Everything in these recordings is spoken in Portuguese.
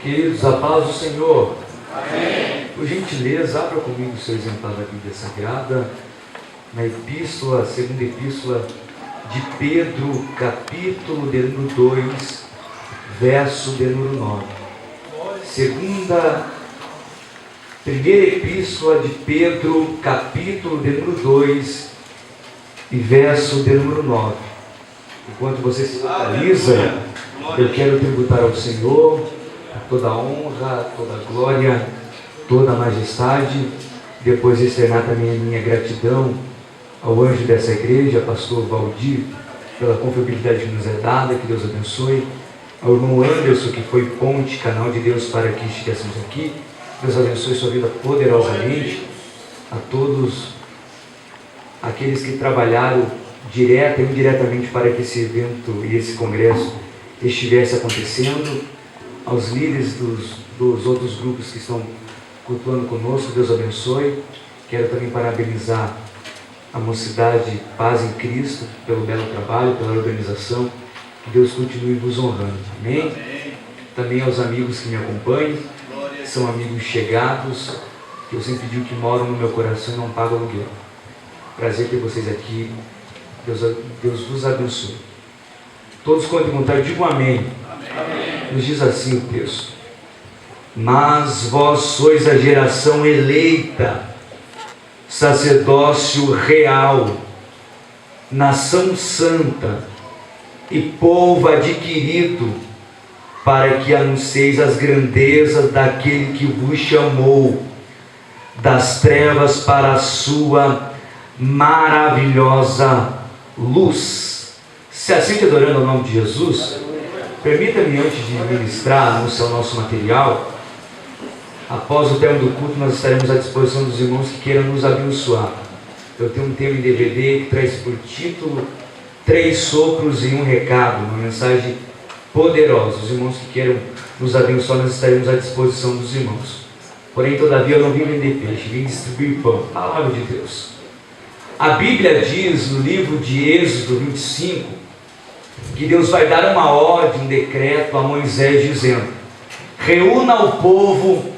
Queridos, a paz do Senhor. Amém. Por gentileza, abra comigo o seu exemplar da Bíblia Sagrada, na epístola, segunda epístola de Pedro, capítulo de número 2, verso de número 9. Primeira epístola de Pedro, capítulo de número 2 e verso de número 9. Enquanto você se localiza, eu quero tributar ao Senhor toda a honra, toda a glória, toda a majestade. Depois externar também a minha gratidão ao anjo dessa igreja, pastor Valdir, pela confiabilidade que nos é dada. Que Deus abençoe. Ao irmão Anderson, que foi ponte, canal de Deus para que estivéssemos aqui. Deus abençoe sua vida poderosamente. A todos aqueles que trabalharam direta e indiretamente para que esse evento e esse congresso estivesse acontecendo. Aos líderes dos outros grupos que estão cultuando conosco, Deus abençoe. Quero também parabenizar a mocidade Paz em Cristo pelo belo trabalho, pela organização. Que Deus continue vos honrando. Amém? Amém. Também aos amigos que me acompanham, são amigos chegados, que eu sempre digo que moram no meu coração e não pagam aluguel. Prazer ter vocês aqui. Deus vos abençoe. Todos quanto encontrar, digam amém. Amém. Nos diz assim o texto: mas vós sois a geração eleita, sacerdócio real, nação santa e povo adquirido, para que anuncieis as grandezas daquele que vos chamou das trevas para a sua maravilhosa luz. Se assente adorando o nome de Jesus. Permita-me, antes de ministrar, anunciar o nosso material. Após o término do culto, nós estaremos à disposição dos irmãos que queiram nos abençoar. Eu tenho um tema em DVD que traz por título 3 sopros e um recado, uma mensagem poderosa. Os irmãos que queiram nos abençoar, nós estaremos à disposição dos irmãos. Porém, todavia, eu não vim vender peixe, vim distribuir pão. Palavra de Deus. A Bíblia diz no livro de Êxodo 25, que Deus vai dar uma ordem, um decreto a Moisés dizendo: reúna o povo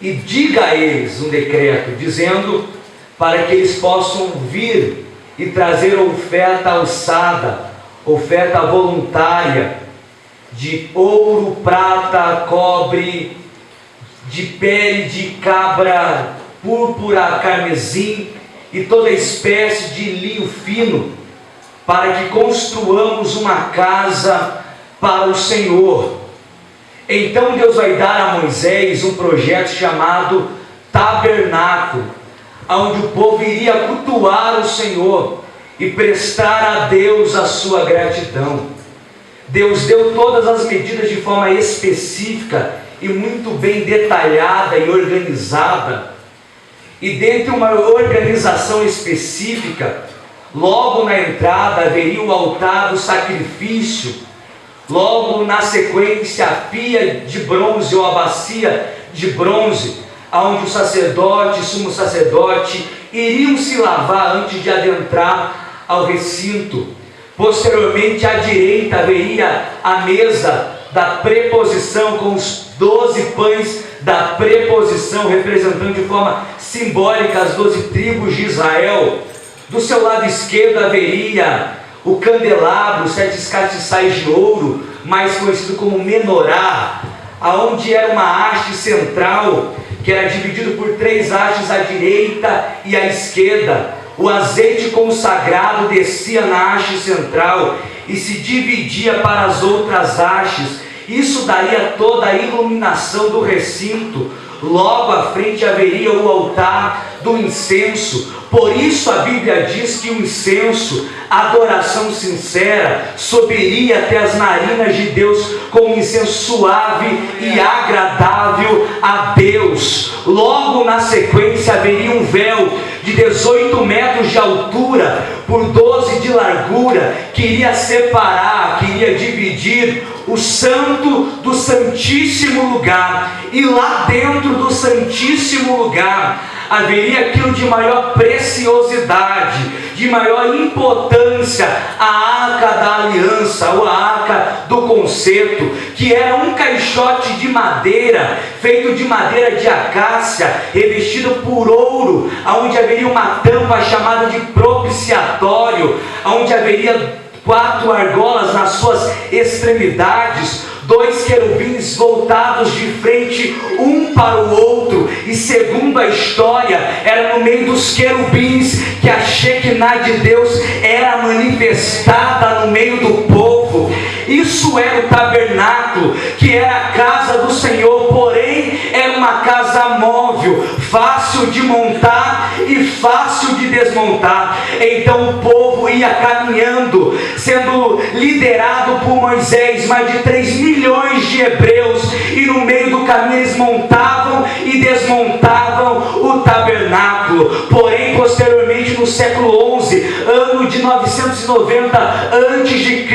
e diga a eles um decreto, dizendo para que eles possam vir e trazer oferta alçada, oferta voluntária, de ouro, prata, cobre, de pele de cabra, púrpura, carmesim e toda espécie de linho fino, para que construamos uma casa para o Senhor. Então Deus vai dar a Moisés um projeto chamado tabernáculo, onde o povo iria cultuar o Senhor e prestar a Deus a sua gratidão. Deus deu todas as medidas de forma específica e muito bem detalhada e organizada. E dentro de uma organização específica, logo na entrada haveria o altar do sacrifício, logo na sequência a pia de bronze ou a bacia de bronze, onde o sacerdote e sumo sacerdote iriam se lavar antes de adentrar ao recinto. Posteriormente à direita haveria a mesa da preposição com os 12 pães da preposição, representando de forma simbólica as 12 tribos de Israel. Do seu lado esquerdo haveria o candelabro, 7 castiçais de ouro, mais conhecido como menorá, aonde era uma haste central, que era dividido por 3 hastes à direita e à esquerda. O azeite consagrado descia na haste central e se dividia para as outras hastes. Isso daria toda a iluminação do recinto. Logo à frente haveria o altar do incenso. Por isso a Bíblia diz que o incenso, a adoração sincera, subiria até as narinas de Deus como um incenso suave e agradável a Deus. Logo na sequência haveria um véu de 18 metros de altura por 12 de largura, que iria separar, que iria dividir o santo do santíssimo lugar. E lá dentro do santíssimo lugar haveria aquilo de maior preciosidade, de maior importância, a arca da aliança, ou a arca do concerto, que era um caixote de madeira, feito de madeira de acácia, revestido por ouro, onde haveria uma tampa chamada de propiciatório, onde haveria 4 argolas nas suas extremidades, 2 querubins voltados de frente um para o outro, e segundo a história, era no meio dos querubins que a Shekinah de Deus era manifestada no meio do povo. Isso era o tabernáculo, que era a casa do Senhor, porém era uma casa móvel, fácil de montar e fácil de desmontar. Então o povo ia caminhando, sendo liderado por Moisés, mais de 3 milhões de hebreus, e no meio do caminho eles montavam e desmontavam o tabernáculo. Porém, posteriormente, no século 11, ano de 990 a.C.,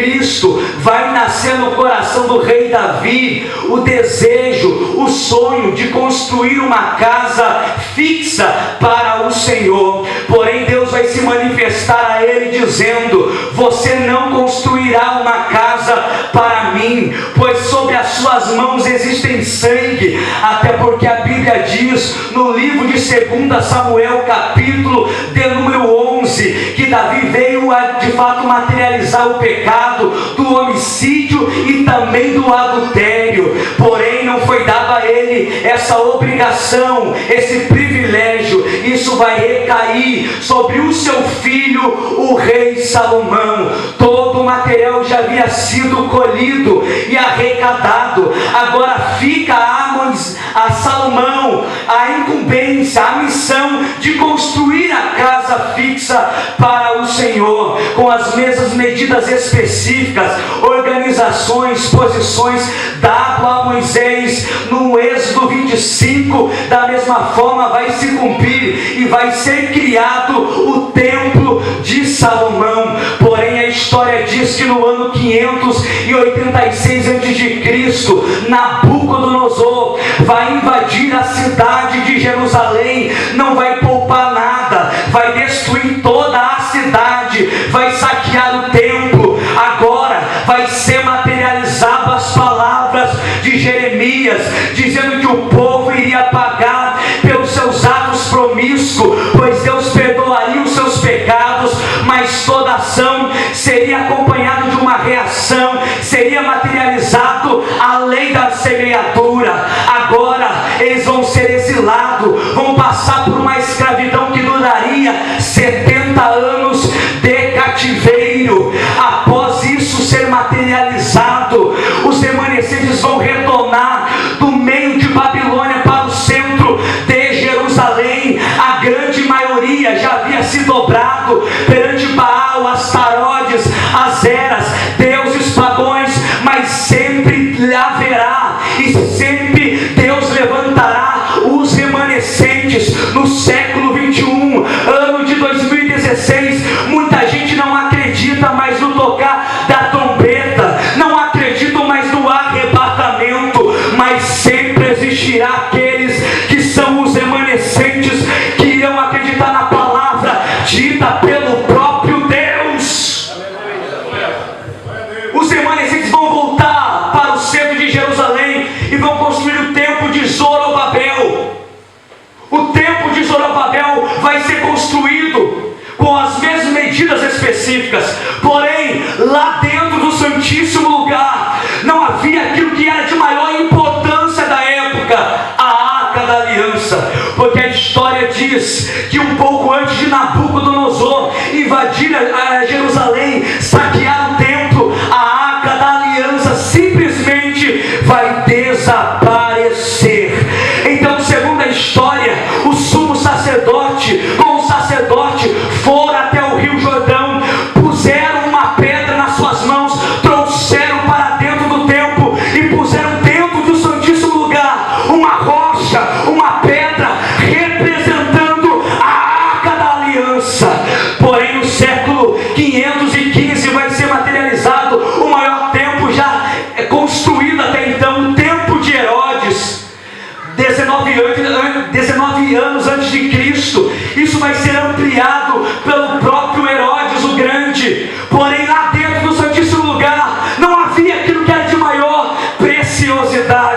vai nascer no coração do rei Davi o desejo, o sonho de construir uma casa fixa para o Senhor. Porém, Deus vai se manifestar a ele dizendo: você não construirá uma casa para mim, pois sobre as suas mãos existem sangue. Até porque a Bíblia diz no livro de 2 Samuel, capítulo de número 11, que Davi veio a de fato materializar o pecado do homicídio e também do adultério. Porém, não foi dado a ele essa obrigação, esse privilégio. Isso vai recair sobre o seu filho, o rei Salomão. Todo o material já havia sido colhido e arrecadado. Agora fica a Salomão a incumbência, a missão de construir a casa fixa para o Senhor, com as mesmas medidas específicas, organizações, posições dado a Moisés no Êxodo 25. Da mesma forma vai se cumprir e vai ser criado o templo de Salomão. Porém, a história diz que no ano 586 a.C., Nabucodonosor vai invadir a cidade de Jerusalém, não vai poupar nada, vai destruir toda a cidade, vai saquear o templo. Agora vai ser materializado as palavras de Jeremias, dizendo que o povo iria pagar pelos seus atos promíscuos, pois Deus perdoaria os seus pecados, mas toda ação seria acompanhada de uma reação, seria materializado a lei da semeadura. Agora eles vão ser exilados, vão passar por uma escravidão que duraria 70 anos de cativeiro. Após isso ser materializado, os remanescentes vão retornar do meio de Babilônia para o centro de Jerusalém. A grande maioria já havia se dobrado perante Baal, Astarotes, Azeras, deuses pagões, mas sempre haverá e sempre Deus levantará os remanescentes. No século 21, ano de 2016, muita gente não acredita mais no tocar da trombeta, não acreditam mais no arrebatamento, mas sempre existirá aqueles que são os remanescentes, que irão acreditar na palavra dita pelo próprio Deus. Os remanescentes vão voltar para o centro de Jerusalém e vão construir o templo de Zorobabel. O templo de Zorobabel vai ser construído com as mesmas medidas específicas, porém lá dentro do Santíssimo Lugar não havia aquilo que era de maior importância da época, a Arca da Aliança, porque a história diz que um pouco antes de Nabucodonosor invadir a Jerusalém, saquear o templo, a Arca da Aliança simplesmente vai desaparecer. Então, segundo a história, o sumo sacerdote com o sacerdote foram até o Rio Jordão, puseram uma pedra nas suas mãos, trouxeram para dentro do templo e puseram dentro do Santíssimo Lugar uma rocha, uma pedra representando a Arca da Aliança. Porém, no século 515 vai ser materializado o maior templo já construído até então, o Templo de Herodes.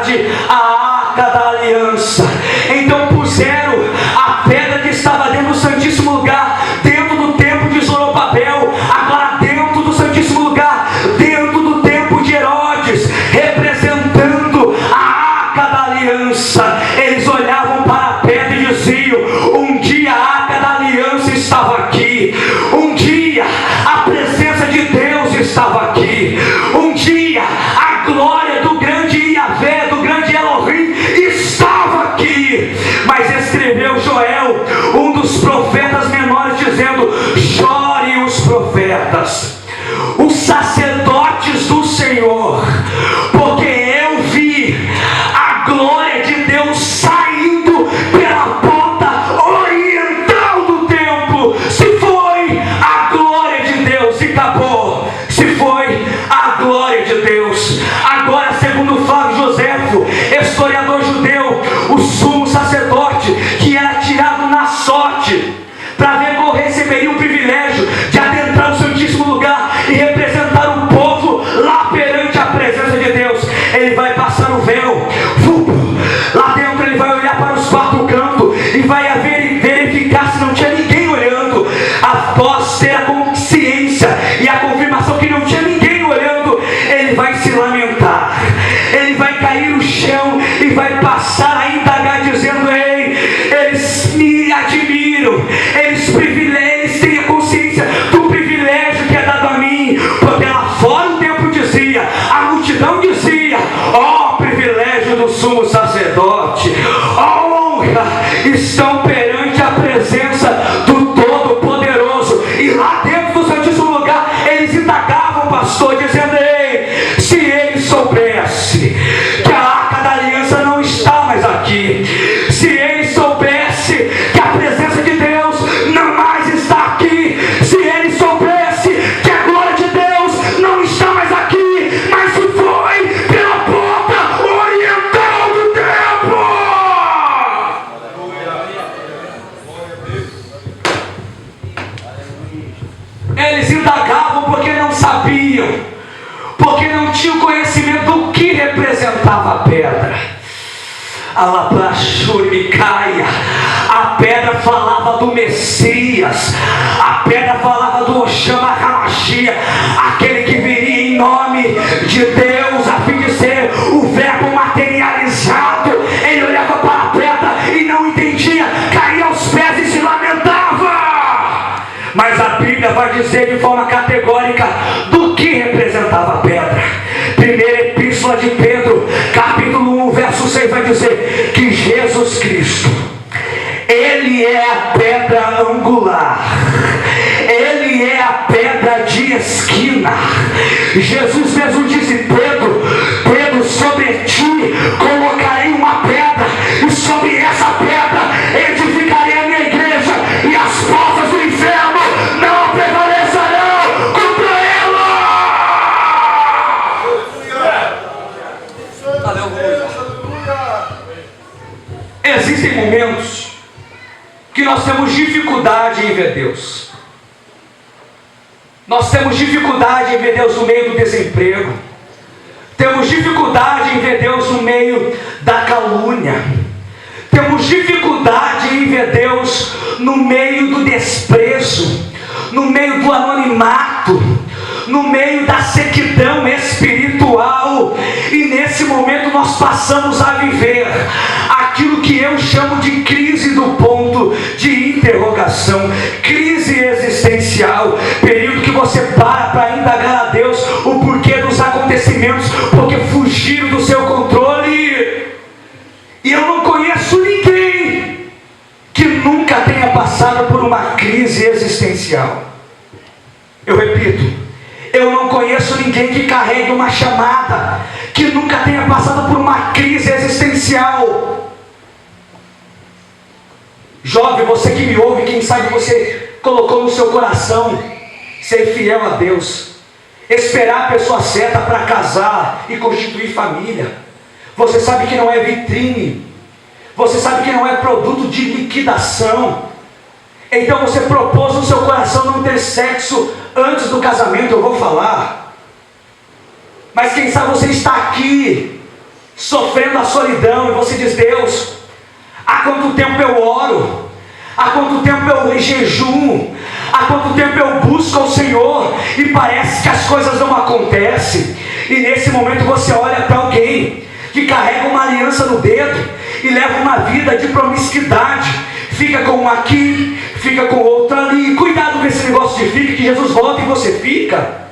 verdade, a arca da aliança. Então puseram a pedra que estava dentro do Santíssimo Lugar, dentro do templo de Zorobabel, agora dentro do Santíssimo Lugar, dentro do templo de Herodes, representando a arca da aliança. Eles olhavam para a pedra e diziam: um dia a arca da aliança estava aqui, um dia a presença de Deus estava aqui, um dia a glória do grande Yahvé, do grande Elohim estava aqui. Mas escreveu Joel, um dos profetas menores, dizendo: chorem os profetas, os sacerdotes do Senhor, porque eu vi a glória de Deus saindo pela porta oriental do templo. Se foi a glória de Deus e acabou, se foi a glória de Deus. Agora, segundo Flávio Joséfo, historiador judeu, o sumo sacerdote, que era tirado na sorte para ver qual receberia o privilégio de adentrar o Santíssimo Lugar e representar o povo lá perante a presença de Deus, ele vai passar o véu, lá dentro ele vai olhar para os quatro cantos e vai verificar se não tinha ninguém olhando. Após ter a consciência e a confirmação que não tinha ninguém olhando, ele vai se lamentar, ele vai cair no chão e vai passar a indagar, dizendo: ei, eles me admiram, eles têm a consciência do privilégio que é dado a mim, porque lá fora o templo dizia, a multidão dizia: ó, privilégio do sumo sacerdote, ó, honra, estão perante a presença do Todo-Poderoso. E lá dentro do Santíssimo Lugar eles indagavam o pastor, dizendo: ei, se ele soubesse que a arca da aliança não está mais aqui, se ele soubesse que a presença de Deus não mais está aqui, se ele soubesse que a glória de Deus não está mais aqui, mas se foi pela porta oriental do templo. Eles indagavam porque não sabiam, porque não tinham conhecimento do que representava a pedra. Alaplachuricaia. A pedra falava do Messias, a pedra falava do Oxama Hamashia, aquele que viria em nome de Deus a fim de ser o verbo materializado. Ele olhava para a pedra e não entendia, caía aos pés e se lamentava. Mas a Bíblia vai dizer de forma categórica do que representava a pedra. Primeira epístola de Pedro, capítulo 1, verso 6, vai dizer que Jesus Cristo, Ele é a pedra angular, Ele é a pedra de esquina. Jesus mesmo disse: Pedro, Pedro, sobre ti colocarei uma pedra, e sobre essa pedra edificarei a minha igreja, e as portas do inferno não prevalecerão contra ela. Existem momentos que nós temos dificuldade em ver Deus. Nós temos dificuldade em ver Deus no meio do desemprego. Temos dificuldade em ver Deus no meio da calúnia. Temos dificuldade em ver Deus no meio do desprezo, no meio do anonimato, no meio da sequidão espiritual. E nesse momento nós passamos a viver aquilo que eu chamo de crise do ponto de interrogação, crise existencial, período que você para indagar a Deus o porquê dos acontecimentos, porque fugiram do seu controle. E eu não conheço ninguém que nunca tenha passado por uma crise existencial. Eu repito, eu não conheço ninguém que carregue uma chamada, que nunca tenha passado por uma crise existencial. Jovem, você que me ouve, quem sabe você colocou no seu coração ser fiel a Deus, esperar a pessoa certa para casar e constituir família. Você sabe que não é vitrine, você sabe que não é produto de liquidação. Então você propôs no seu coração não ter sexo antes do casamento. Eu vou falar, mas quem sabe você está aqui sofrendo a solidão, e você diz: Deus, há quanto tempo eu oro? Há quanto tempo eu jejum? Há quanto tempo eu busco ao Senhor? E parece que as coisas não acontecem. E nesse momento você olha para alguém que carrega uma aliança no dedo e leva uma vida de promiscuidade. Fica com um aqui, fica com outro ali. Cuidado com esse negócio de fica, que Jesus volta e você fica.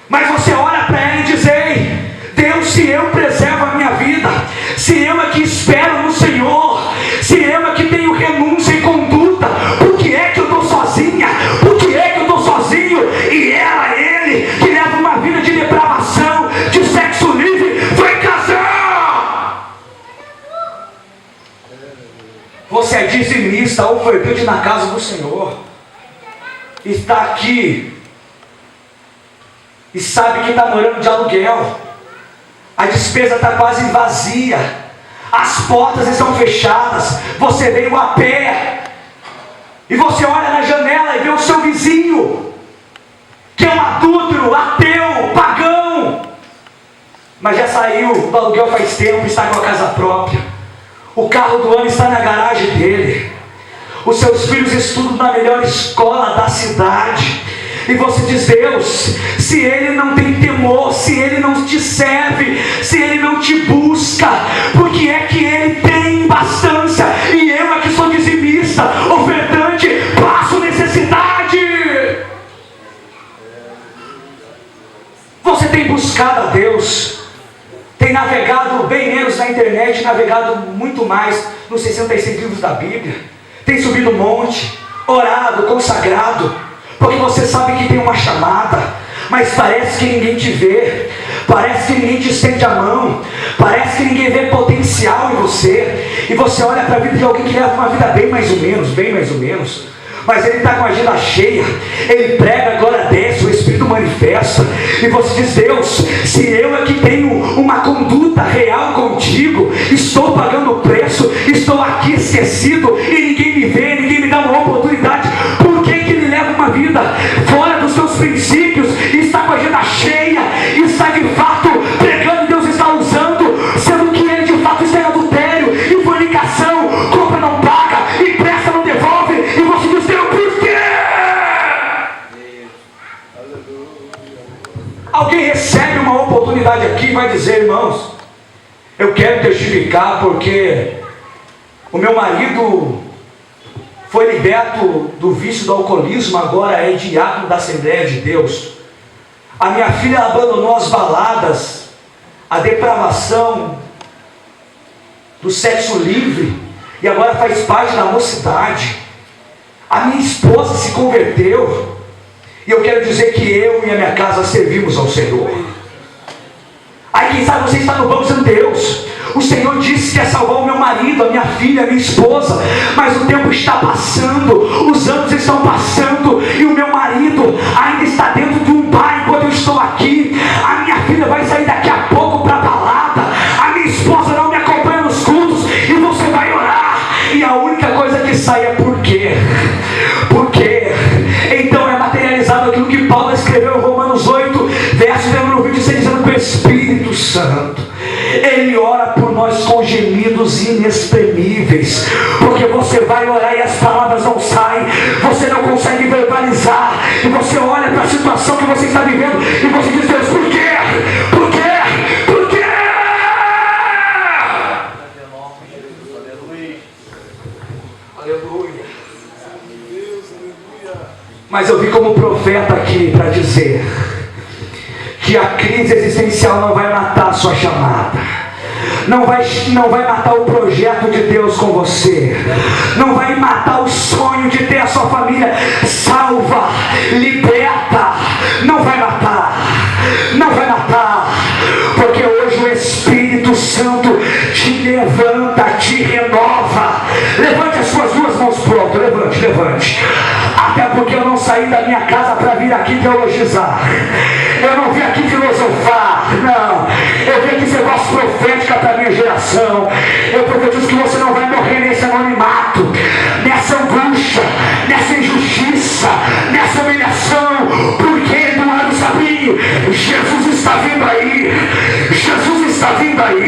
Mas você olha para ela e diz: ei, Deus, se eu preservo a minha vida, se eu é que espero no Senhor, se eu é que tenho renúncia e conduta, por que é que eu estou sozinha? Por que é que eu estou sozinho? E ele, que leva uma vida de depravação, de sexo livre, vai casar. Você é dizimista, ofertante na casa do Senhor, está aqui e sabe que está morando de aluguel, a despesa está quase vazia, as portas estão fechadas, você veio a pé, e você olha na janela e vê o seu vizinho, que é um adúltero, ateu, pagão, mas já saiu do aluguel faz tempo, está com a casa própria, o carro do ano está na garagem dele, os seus filhos estudam na melhor escola da cidade, e você diz: Deus, se ele não tem temor, se ele não te serve, se ele não te busca, por que é que ele tem bastância e eu aqui sou dizimista, ofertante, passo necessidade? Você tem buscado a Deus, tem navegado bem menos na internet, navegado muito mais nos 66 livros da Bíblia, tem subido um monte, orado, consagrado, porque você sabe que tem uma chamada, mas parece que ninguém te vê, parece que ninguém te estende a mão, parece que ninguém vê potencial em você, e você olha para a vida de alguém que leva uma vida bem mais ou menos, mas ele está com a agenda cheia, ele prega, glória a Deus, o Espírito manifesta, e você diz: Deus, se eu é que tenho uma conduta real contigo, estou pagando o preço, estou aqui esquecido, e ninguém me vê, ninguém me dá uma oportunidade, por que ele leva uma vida fora dos seus princípios, e está com a agenda cheia, e está de fato pregando, Deus está usando, sendo que ele de fato está em adultério, em fornicação, compra não paga, empresta não devolve, e você diz: Deus, por quê? Alguém recebe uma oportunidade aqui e vai dizer: irmãos, eu quero testificar porque o meu marido foi liberto do vício do alcoolismo, agora é diácono da Assembleia de Deus. A minha filha abandonou as baladas, a depravação do sexo livre, e agora faz parte da mocidade. A minha esposa se converteu, e eu quero dizer que eu e a minha casa servimos ao Senhor. Aí quem sabe você está no banco dizendo: Deus, o Senhor disse que ia salvar o meu marido, a minha filha, a minha esposa, mas o tempo está passando, os anos estão passando, e o meu marido ainda está dentro de um bar enquanto eu estou aqui. A minha filha vai sair daqui a pouco para a balada, a minha esposa não me acompanha nos cultos, e você vai orar, e a única coisa que sai é por quê? Por quê? Então é materializado aquilo que Paulo escreveu em Romanos 8, verso 26, dizendo que o Espírito Santo, ele ora por nós com gemidos inexprimíveis, porque você vai orar e as palavras não saem, você não consegue verbalizar, e você olha para a situação que você está vivendo, e você diz: Deus, por quê? Por quê? Por quê? Aleluia. Mas eu vim como profeta aqui para dizer que a crise existencial não vai matar a sua chamada, não vai matar o projeto de Deus com você, não vai matar o sonho de ter a sua família salva, liberta, não vai matar, porque hoje o Espírito Santo te levanta, te renova. Levante as suas duas mãos, pronto, levante. Até porque eu não saí da minha casa para vir aqui teologizar, eu não vim aqui filosofar, não, eu vim aqui ser voz profética para a minha geração. Eu profetizo que você não vai morrer nesse anonimato, nessa angústia, nessa injustiça, nessa humilhação, porque Eduardo Sabinho, Jesus está vindo aí, Jesus está está vindo aí.